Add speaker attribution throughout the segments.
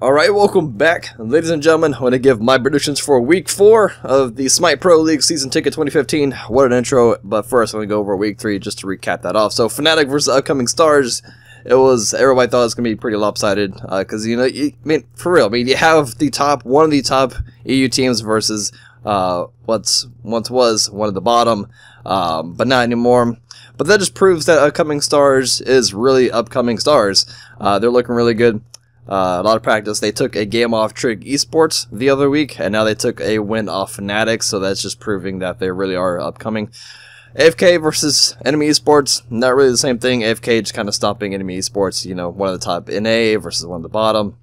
Speaker 1: Alright, welcome back, ladies and gentlemen. I'm going to give my predictions for week 4 of the Smite Pro League Season Ticket 2015. What an intro, but first I'm going to go over week 3 just to recap that off. So, Fnatic versus Upcoming Stars, everybody thought it was going to be pretty lopsided, because, for real, you have one of the top EU teams versus once was one of the bottom, but not anymore. But that just proves that Upcoming Stars is really Upcoming Stars. They're looking really good. A lot of practice. They took a game off Trig Esports the other week, and now they took a win off Fnatic, so that's just proving that they really are upcoming. AFK versus Enemy Esports, not really the same thing. AFK just kind of stopping Enemy Esports, one of the top NA versus one of the bottom.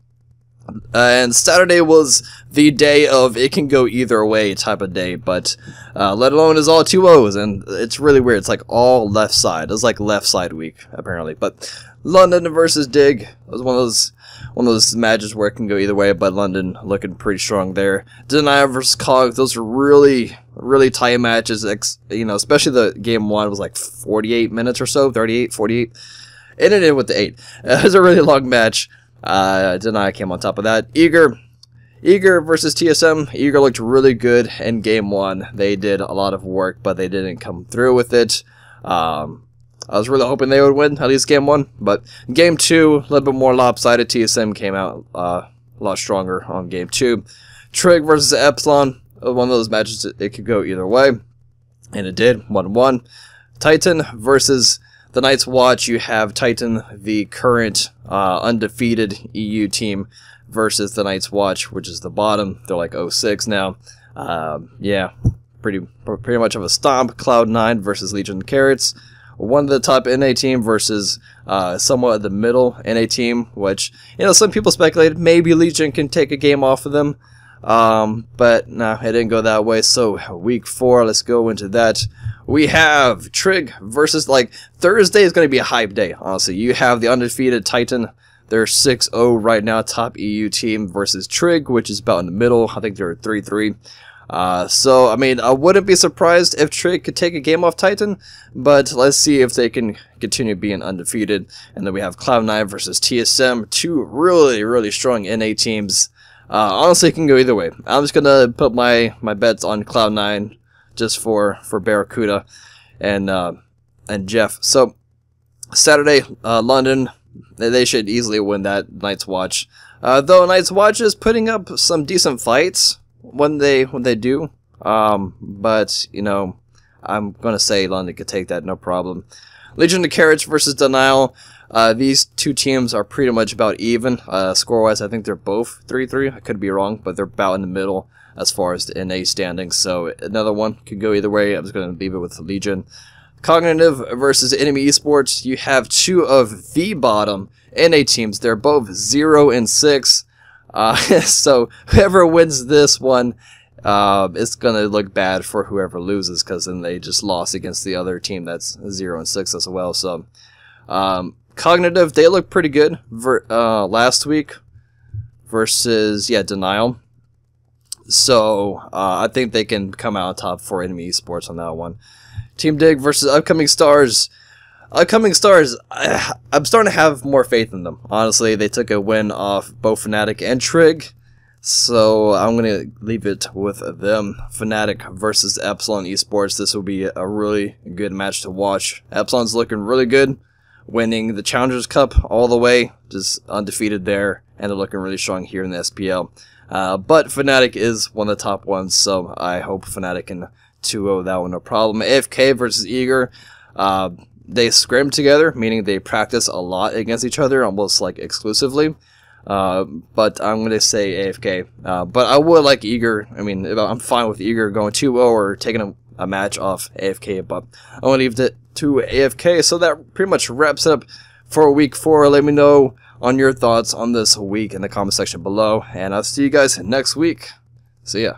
Speaker 1: And Saturday was the day of it can go either way type of day, but let alone is all 2-0s, and it's really weird. It's like all left side. It's like left side week, apparently. But London versus Dig was one of those matches where it can go either way, but London looking pretty strong there. Denial versus Cog, those are really tight matches, especially the game 1 was like 48 minutes or so, 38, 48. It ended with the 8. It was a really long match. Deny came on top of that. Eager versus TSM. Eager looked really good in game 1. They did a lot of work, but they didn't come through with it. I was really hoping they would win, at least game 1. But game 2, a little bit more lopsided. TSM came out a lot stronger on game 2. Trig versus Epsilon. One of those matches, it could go either way. And it did, 1-1. Titan versus the Night's Watch. You have Titan, the current undefeated EU team, versus the Night's Watch, which is the bottom. They're like 0-6 now. Yeah, pretty much of a stomp. Cloud9 versus Legion Carrots. One of the top NA team versus somewhat of the middle NA team, which, some people speculated maybe Legion can take a game off of them. But no, it didn't go that way. So week 4, let's go into that. We have Trig versus, Thursday is going to be a hype day, honestly. You have the undefeated Titan. They're 6-0 right now, top EU team, versus Trig, which is about in the middle. I think they're 3-3. So, I wouldn't be surprised if Trig could take a game off Titan, but let's see if they can continue being undefeated. And then we have Cloud9 versus TSM, two really strong NA teams. Honestly, it can go either way. I'm just gonna put my bets on Cloud9 just for Barracuda and Jeff. So, Saturday, London, they should easily win that Night's Watch. Though Night's Watch is putting up some decent fights when they do, but I'm gonna say London could take that, no problem. Legion of Carrots versus Denial. These two teams are pretty much about even. Score wise, I think they're both 3-3. I could be wrong, but they're about in the middle as far as the NA standings. So another one could go either way. I'm just gonna leave it with Legion. Cognitive versus Enemy Esports. You have two of the bottom NA teams. They're both 0-6. So whoever wins this one, it's gonna look bad for whoever loses, because then they just lost against the other team that's 0-6 as well. So Cognitive, they look pretty good last week versus Denial. So I think they can come out on top for Enemy Esports on that one. Team Dig versus Upcoming Stars. Upcoming Stars, I'm starting to have more faith in them. Honestly, they took a win off both Fnatic and Trig, so I'm going to leave it with them. Fnatic versus Epsilon Esports. This will be a really good match to watch. Epsilon's looking really good, winning the Challengers Cup all the way, just undefeated there, and they're looking really strong here in the SPL. But Fnatic is one of the top ones, so I hope Fnatic can 2-0 that one, no problem. AFK versus Eager. They scrim together, meaning they practice a lot against each other, almost like exclusively. But I'm going to say AFK. But I would like Eager. I'm fine with Eager going 2-0 or taking a match off AFK, but I want to leave it to AFK. So that pretty much wraps it up for week 4. Let me know on your thoughts on this week in the comment section below, and I'll see you guys next week. See ya.